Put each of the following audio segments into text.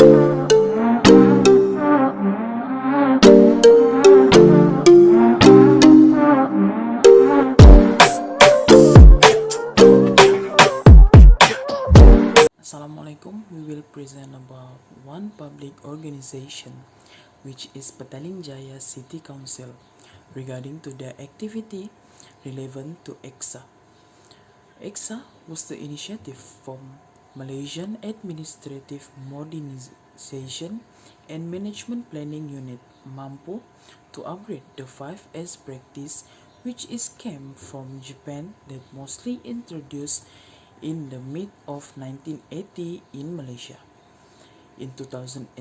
Assalamualaikum. We will present about one public organization, which is Petaling Jaya City Council, regarding to their activity relevant to EKSA. EKSA was the initiative from Malaysian Administrative Modernization and Management Planning Unit (MAMPU) to upgrade the 5S practice, which is came from Japan that mostly introduced in the mid of 1980 in Malaysia. In 2013,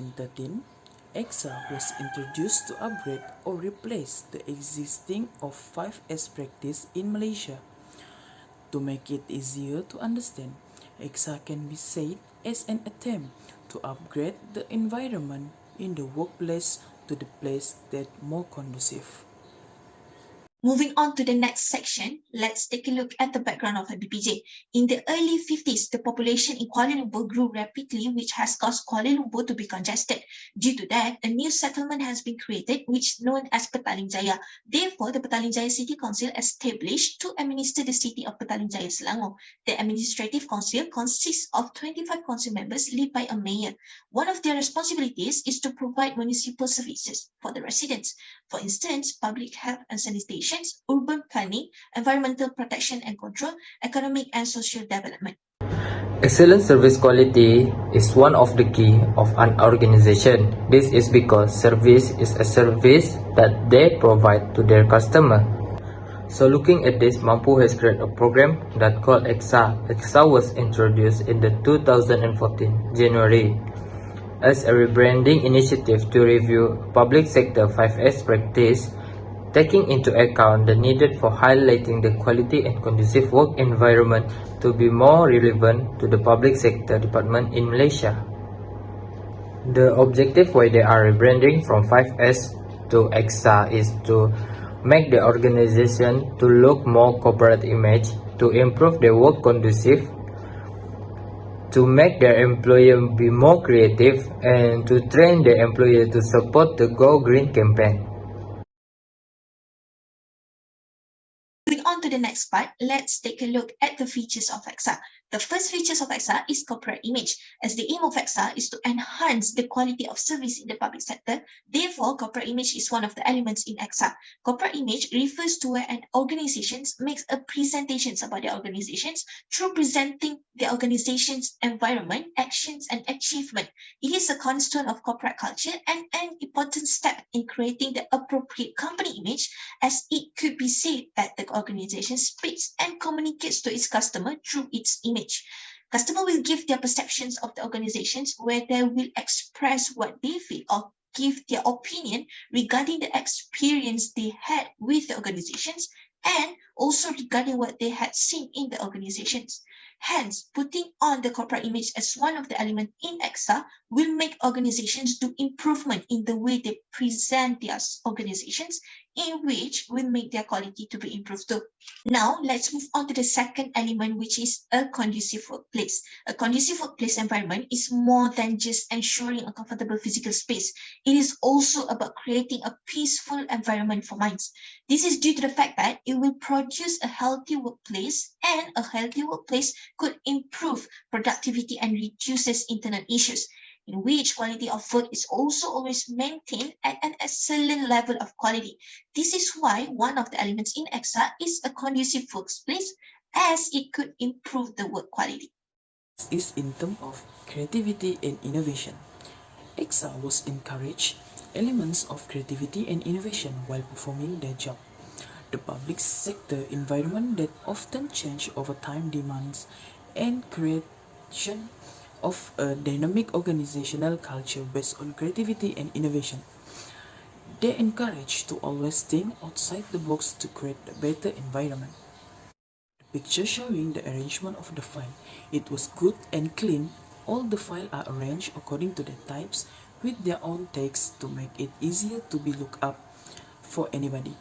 EKSA was introduced to upgrade or replace the existing of 5S practice in Malaysia. To make it easier to understand, EKSA can be said as an attempt to upgrade the environment in the workplace to the place that more conducive. Moving on to the next section, let's take a look at the background of MBPJ. In the early 50s, the population in Kuala Lumpur grew rapidly, which has caused Kuala Lumpur to be congested. Due to that, a new settlement has been created, which is known as Petaling Jaya. Therefore, the Petaling Jaya City Council established to administer the city of Petaling Jaya, Selangor. The Administrative Council consists of 25 council members led by a mayor. One of their responsibilities is to provide municipal services for the residents. For instance, public health and sanitation, urban planning, environmental protection and control, economic and social development. Excellent service quality is one of the key of an organization. This is because service is a service that they provide to their customer. So looking at this, Mampu has created a program that called EKSA. EKSA was introduced in the 2014 January as a rebranding initiative to review public sector 5S practice, taking into account the need for highlighting the quality and conducive work environment to be more relevant to the public sector department in Malaysia. The objective why they are rebranding from 5S to EKSA is to make the organization to look more corporate image, to improve their work conducive, to make their employer be more creative, and to train the employer to support the Go Green campaign. Moving on to the next part, let's take a look at the features of EKSA. The first features of EKSA is corporate image, as the aim of EKSA is to enhance the quality of service in the public sector. Therefore, corporate image is one of the elements in EKSA. Corporate image refers to where an organization makes a presentation about the organizations through presenting the organization's environment, actions, and achievement. It is a cornerstone of corporate culture and an important step in creating the appropriate company image, as it could be said that the organization speaks and communicates to its customer through its image. Customer will give their perceptions of the organizations, where they will express what they feel or give their opinion regarding the experience they had with the organizations, and also regarding what they had seen in the organizations. Hence, putting on the corporate image as one of the elements in EKSA will make organizations do improvement in the way they present their organizations, in which will make their quality to be improved too. Now, let's move on to the second element, which is a conducive workplace. A conducive workplace environment is more than just ensuring a comfortable physical space. It is also about creating a peaceful environment for minds. This is due to the fact that it will produce a healthy workplace, and a healthy workplace could improve productivity and reduces internal issues, in which quality of work is also always maintained at an excellent level of quality. This is why one of the elements in EKSA is a conducive workplace, as it could improve the work quality. Is in terms of creativity and innovation. EKSA was encouraged elements of creativity and innovation while performing their job. The public sector environment that often change over time demands and creation of a dynamic organizational culture based on creativity and innovation. They encourage to always think outside the box to create a better environment. The picture showing the arrangement of the file. It was good and clean. All the files are arranged according to the types with their own text to make it easier to be looked up for anybody.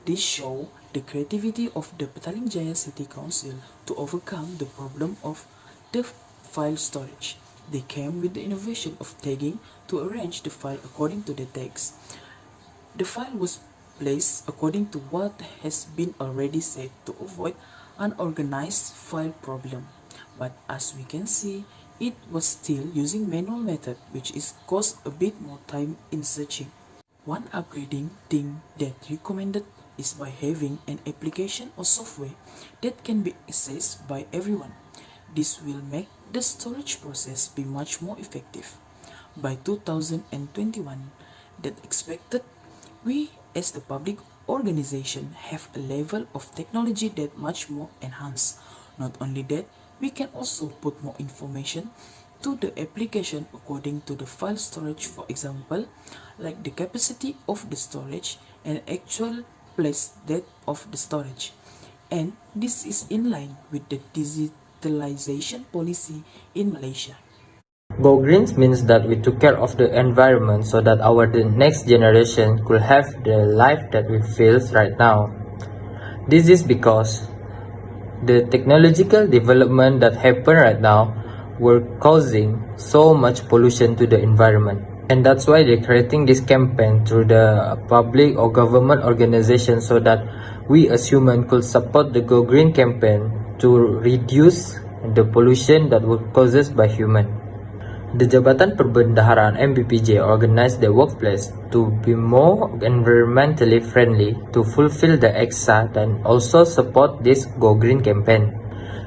This shows the creativity of the Petaling Jaya City Council to overcome the problem of the file storage. They came with the innovation of tagging to arrange the file according to the text. The file was placed according to what has been already said to avoid unorganized file problem. But as we can see, it was still using manual method, which is cost a bit more time in searching. One upgrading thing that recommended is by having an application or software that can be accessed by everyone. This will make the storage process be much more effective. By 2021, that expected, we as the public organization have a level of technology that much more enhanced. Not only that, we can also put more information to the application according to the file storage, for example, like the capacity of the storage and actual place depth of the storage. And this is in line with the digitalization policy in Malaysia. Go Green means that we took care of the environment so that the next generation could have the life that we feel right now. This is because the technological development that happen right now were causing so much pollution to the environment. And that's why they're creating this campaign through the public or government organization so that we as humans could support the Go Green campaign to reduce the pollution that was caused by human. The Jabatan Perbendaharaan MBPJ organized the workplace to be more environmentally friendly to fulfill the EKSA and also support this Go Green campaign.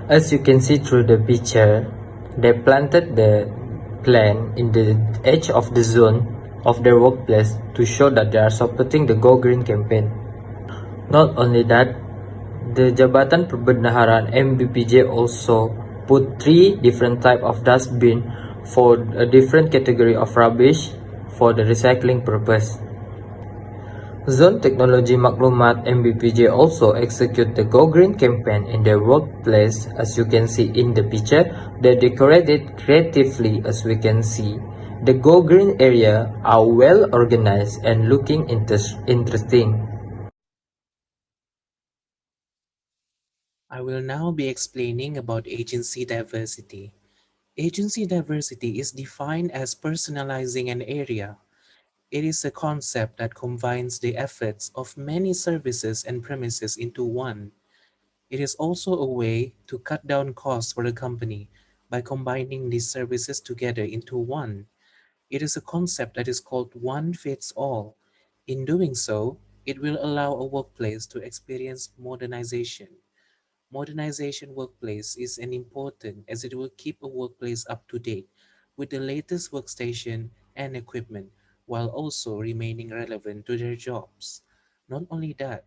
As you can see through the picture, they planted the plant in the edge of the zone of their workplace to show that they are supporting the Go Green campaign. Not only that, the Jabatan Perbendaharaan MBPJ also put 3 different type of dustbin for a different category of rubbish for the recycling purpose. Zone Technology Maklumat MBPJ also execute the Go Green campaign in their workplace. As you can see in the picture, they decorated creatively. As we can see, the Go Green area are well organized and looking interesting. I will now be explaining about agency diversity. Agency diversity is defined as personalizing an area. It is a concept that combines the efforts of many services and premises into one. It is also a way to cut down costs for the company by combining these services together into one. It is a concept that is called one fits all. In doing so, it will allow a workplace to experience modernization. Modernization workplace is an important as it will keep a workplace up to date with the latest workstation and equipment while also remaining relevant to their jobs. Not only that,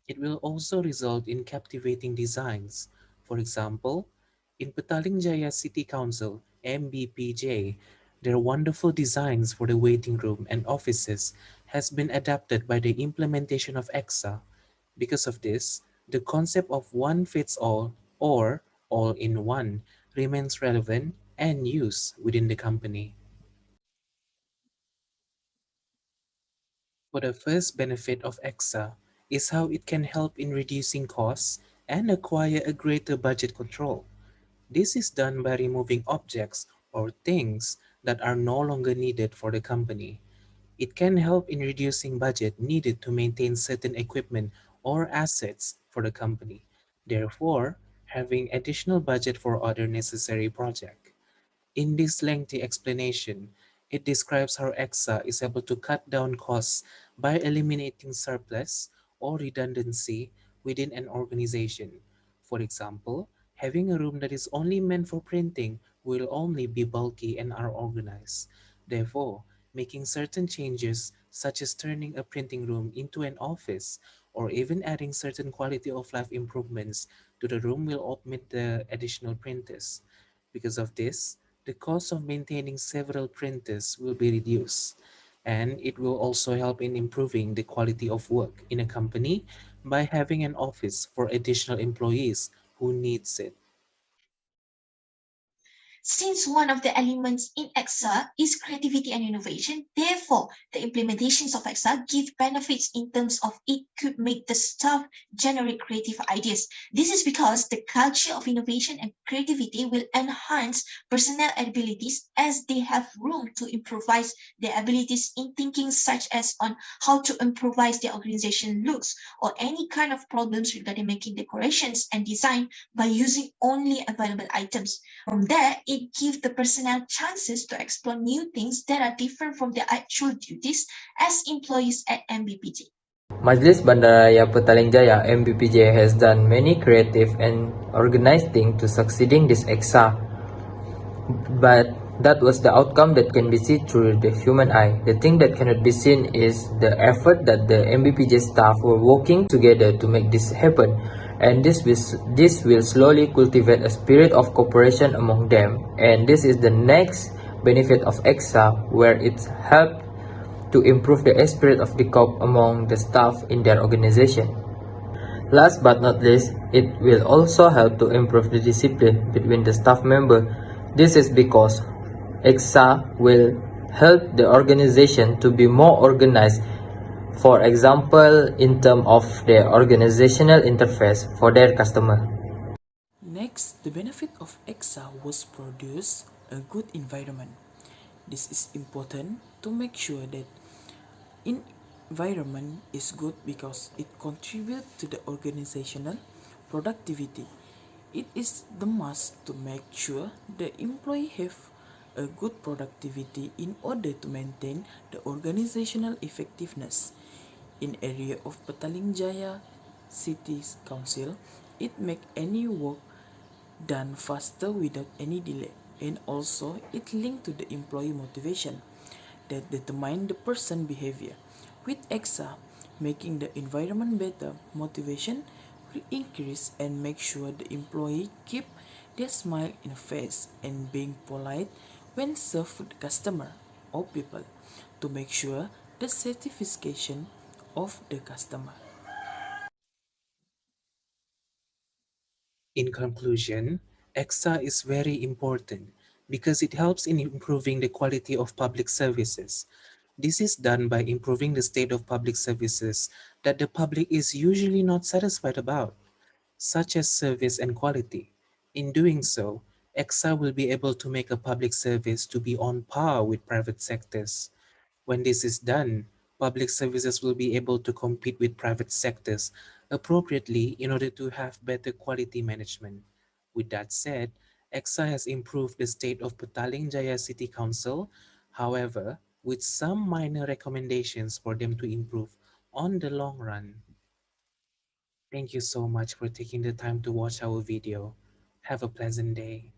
it will also result in captivating designs. For example, in Petaling Jaya City Council, MBPJ, their wonderful designs for the waiting room and offices has been adapted by the implementation of EKSA. Because of this, the concept of one fits all or all in one remains relevant and used within the company. For the first benefit of EKSA is how it can help in reducing costs and acquire a greater budget control. This is done by removing objects or things that are no longer needed for the company. It can help in reducing budget needed to maintain certain equipment or assets for the company, therefore having additional budget for other necessary projects. In this lengthy explanation, it describes how EXA is able to cut down costs by eliminating surplus or redundancy within an organization. For example, having a room that is only meant for printing will only be bulky and unorganized. Therefore, making certain changes such as turning a printing room into an office or even adding certain quality of life improvements to the room will omit the additional printers. Because of this, the cost of maintaining several printers will be reduced, and it will also help in improving the quality of work in a company by having an office for additional employees who needs it. Since one of the elements in EKSA is creativity and innovation, therefore the implementations of EKSA give benefits in terms of it could make the staff generate creative ideas. This is because the culture of innovation and creativity will enhance personnel abilities as they have room to improvise their abilities in thinking, such as on how to improvise their organization looks or any kind of problems regarding making decorations and design by using only available items. From there, it gives the personnel chances to explore new things that are different from their actual duties as employees at MBPJ. Majlis Bandaraya Petaling Jaya MBPJ has done many creative and organized things to succeeding this EKSA, but that was the outcome that can be seen through the human eye. The thing that cannot be seen is the effort that the MBPJ staff were working together to make this happen, and this will slowly cultivate a spirit of cooperation among them, and this is the next benefit of EKSA, where it's helped to improve the spirit of the corp among the staff in their organization. Last but not least, it will also help to improve the discipline between the staff member. This is because EKSA will help the organization to be more organized, for example, in terms of their organizational interface for their customer. Next, the benefit of EKSA was produce a good environment. This is important to make sure that environment is good because it contributes to the organizational productivity. It is the must to make sure the employee have a good productivity in order to maintain the organizational effectiveness. In area of Petaling Jaya City Council, it make any work done faster without any delay, and also it linked to the employee motivation that determine the person behavior. With EKSA, making the environment better, motivation will increase and make sure the employee keep their smile in the face and being polite when served with the customer or people to make sure the satisfaction of the customer. In conclusion, EKSA is very important because it helps in improving the quality of public services. This is done by improving the state of public services that the public is usually not satisfied about, such as service and quality. In doing so, EKSA will be able to make a public service to be on par with private sectors. When this is done, public services will be able to compete with private sectors appropriately in order to have better quality management. With that said, EKSA has improved the state of Petaling Jaya City Council, however, with some minor recommendations for them to improve on the long run. Thank you so much for taking the time to watch our video. Have a pleasant day.